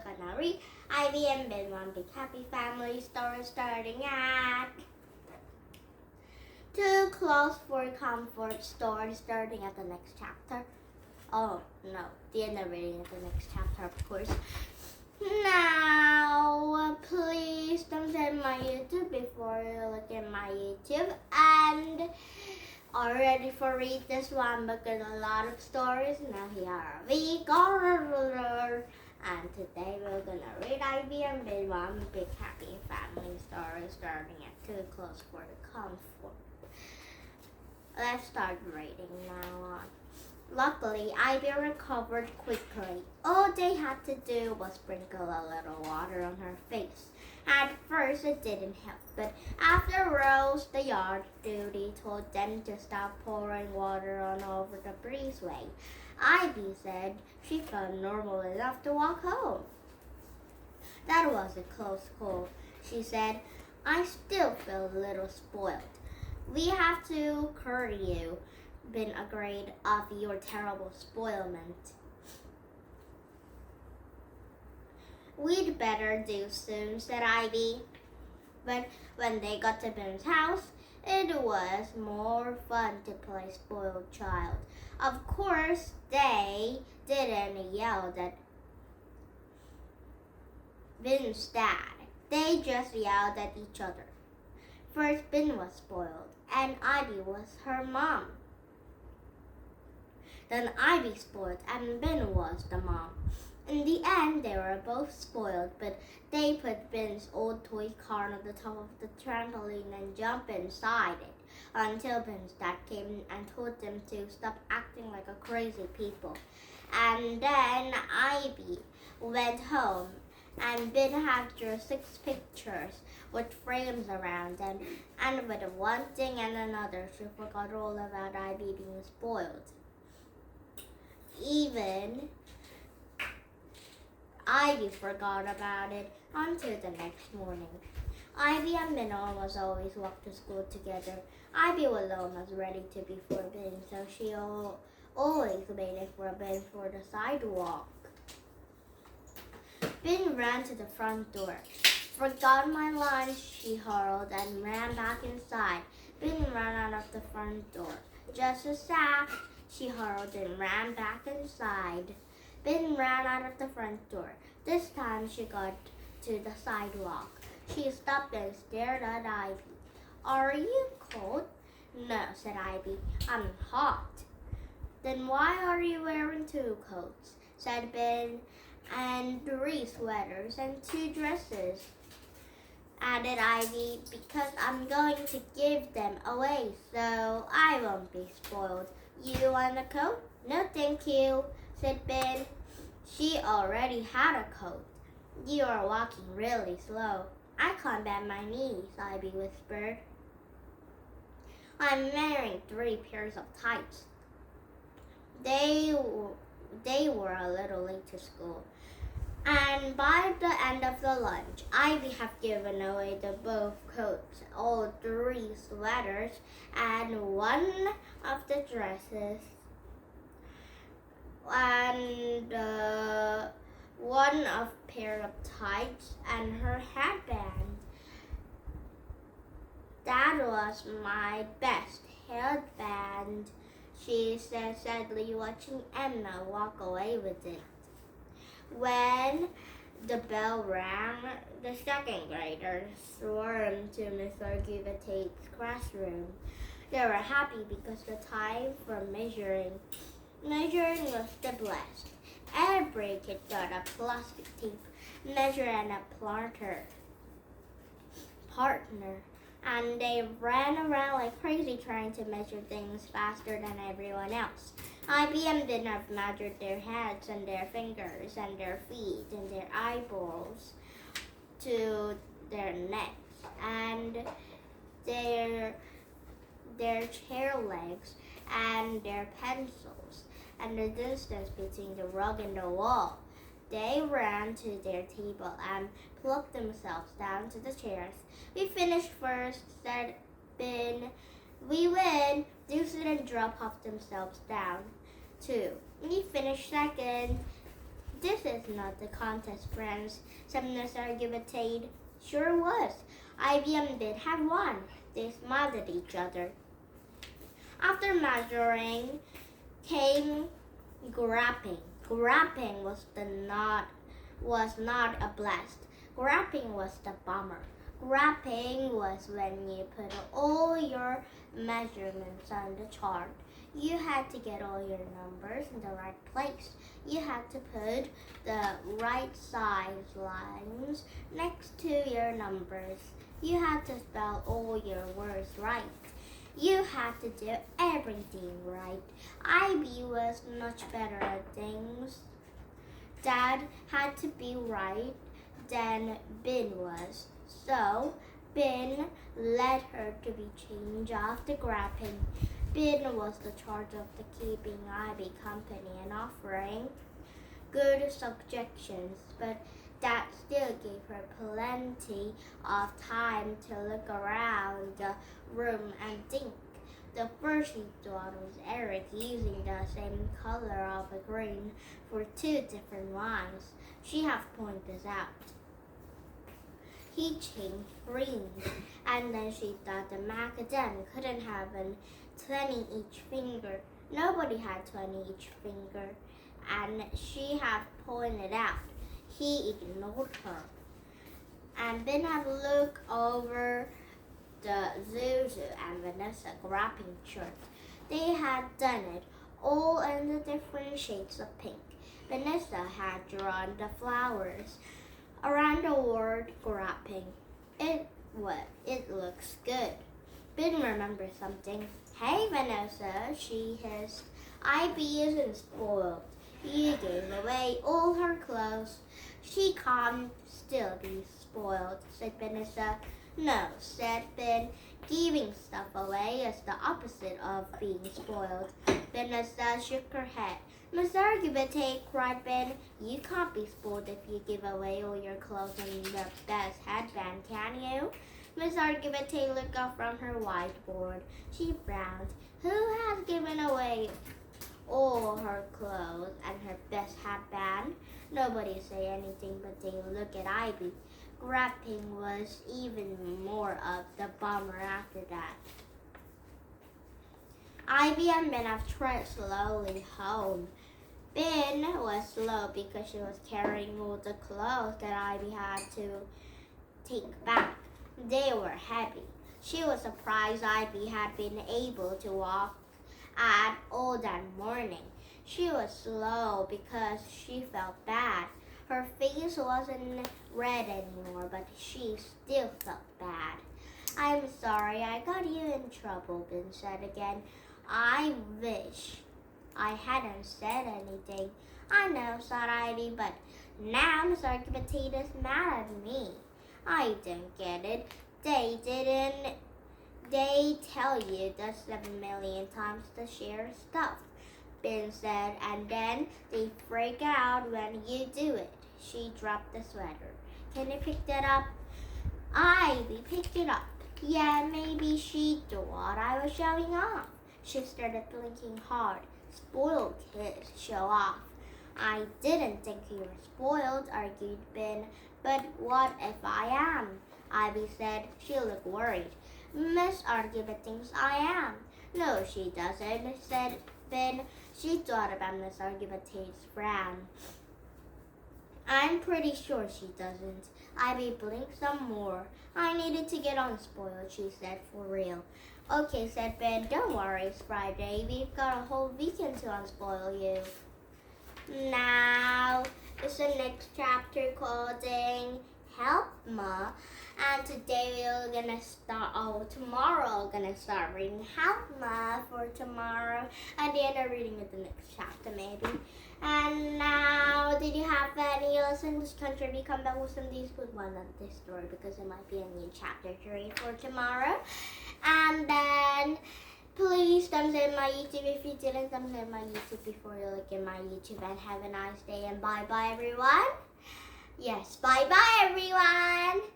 we're gonna read Ivy and Ben One Big Happy Family story starting at Too Close for Comfort story starting at the next chapter. Oh no, the end of reading at the next chapter, of course. Now, please don't send my YouTube before you look at my YouTube and are ready for read this one because a lot of stories. Now here we go. And today we're gonna read Ivy and Ben One Big Happy Family story starting at Too Close for Comfort. Let's start reading now on. Luckily, Ivy recovered quickly. All they had to do was sprinkle a little water on her face. At first, it didn't help, but after Rose, the yard duty, told them to stop pouring water on over the breezeway, Ivy said she felt normal enough to walk home. That was a close call, she said. I still feel a little spoiled. We have to cure you. Been agreed of your terrible spoilment. We'd better do soon, said Ivy. But when they got to Ben's house, it was more fun to play spoiled child. Of course, they didn't yell at Ben's dad. They just yelled at each other. First, Ben was spoiled, and Ivy was her mom. Then Ivy spoiled, and Ben was the mom. In the end, they were both spoiled, but they put Ben's old toy car on the top of the trampoline and jumped inside it until Ben's dad came and told them to stop acting like a crazy people. And then Ivy went home, and Ben had drew 6 pictures with frames around them, and with one thing and another, she forgot all about Ivy being spoiled. Even Ivy forgot about it until the next morning. Ivy and Ben almost always walked to school together. Ivy was almost ready to be for Ben, so she always waited for Ben for the sidewalk. Ben ran to the front door. Forgot my lunch, she hurled and ran back inside. Ben ran out of the front door. Just a sec, she hurled and ran back inside. Ben ran out of the front door. This time she got to the sidewalk. She stopped and stared at Ivy. Are you cold? No, said Ivy. I'm hot. Then why are you wearing 2 coats? Said Ben. And 3 sweaters and 2 dresses, added Ivy, because I'm going to give them away, so I won't be spoiled. You want a coat? No, thank you, said Ben. She already had a coat. You are walking really slow. I can't bend my knees, Ivy whispered. I'm wearing 3 pairs of tights. They were a little late to school. And by the end of the lunch, Ivy had given away the both coats, all 3 sweaters, and 1 of the dresses, and 1 of pair of tights, and her headband. That was my best headband, she said sadly, watching Emma walk away with it. When the bell rang, the 2nd graders swarmed to Miss Argyvatate's classroom. They were happy because the time for measuring was the blessed. Every kid got a plastic tape measure and a partner, and they ran around like crazy trying to measure things faster than everyone else. Ivy and Ben have measured their heads and their fingers and their feet and their eyeballs to their necks and their chair legs and their pencils and the distance between the rug and the wall. They ran to their table and plucked themselves down to the chairs. We finished first, said Ben. We win. Deuce and Drop hopped themselves down, too. We finished second. This is not the contest, friends, said Miss Argumentate. Sure was. Ivy and Ben had won. They smiled at each other. After measuring came grapping. Grapping was not a blast. Grapping was the bummer. Grapping was when you put all your measurements on the chart. You had to get all your numbers in the right place. You had to put the right size lines next to your numbers. You had to spell all your words right. You had to do everything right. Ivy was much better at things. Dad had to be right than Ben was. So Ben led her to be changed off the grapping. Ben was the charge of the keeping Ivy company and offering good suggestions, but Dad still gave her plenty of time to look around the room and think. The first she thought was Eric using the same color of a green for two different lines. She half pointed this out. He changed greens, and then she thought the macadam couldn't have a 20 each finger. Nobody had 20 each finger, and she half pointed out. He ignored her. And Ben had looked over the Zuzu and Vanessa grabbing shirt. They had done it, all in the different shades of pink. Vanessa had drawn the flowers around the word grabbing. It looks good. Ben remembered something. Hey, Vanessa, she hissed. Ivy isn't spoiled. You gave away all her clothes. She can't still be spoiled, said Vanessa. No, said Ben. Giving stuff away is the opposite of being spoiled. Vanessa shook her head. Miss Argumentate, cried Ben. You can't be spoiled if you give away all your clothes and the best headband, can you? Miss Argumentate looked up from her whiteboard. She frowned. Who has given away all her clothes and her best headband? Nobody said anything, but they looked at Ivy. Grabbing was even more of the bummer after that. Ivy and Ben have tread slowly home. Ben was slow because she was carrying all the clothes that Ivy had to take back. They were heavy. She was surprised Ivy had been able to walk at all that morning. She was slow because she felt bad. Her face wasn't red anymore, but she still felt bad. I'm sorry I got you in trouble, Ben said again. I wish I hadn't said anything. I know, sighed Ivy, but now Miss Argumentate is mad at me. I don't get it. They tell you the 7 million times to share stuff, Ben said, and then they freak out when you do it. She dropped the sweater. Can you pick that up? Ivy picked it up. Yeah, maybe she thought I was showing off. She started blinking hard. Spoiled kids show off. I didn't think you were spoiled, argued Ben. But what if I am? Ivy said. She looked worried. Miss Argument thinks I am. No, she doesn't, said Ben. She thought about Miss Argumentate's frown. I'm pretty sure she doesn't. Ivy blinked some more. I needed to get unspoiled, she said, for real. Okay, said Ben. Don't worry, it's Friday. We've got a whole weekend to unspoil you. Now, it's the next chapter called Help Ma. And today tomorrow we're gonna start reading Help Ma for tomorrow. And the end of reading of the next chapter maybe. And now, did you have any lessons this country? We come back with some of these good ones on this story because it might be a new chapter to read for tomorrow. And then please thumbs up my YouTube if you didn't thumbs up my YouTube before you look at my YouTube, and have a nice day and bye bye everyone. Yes, bye bye everyone.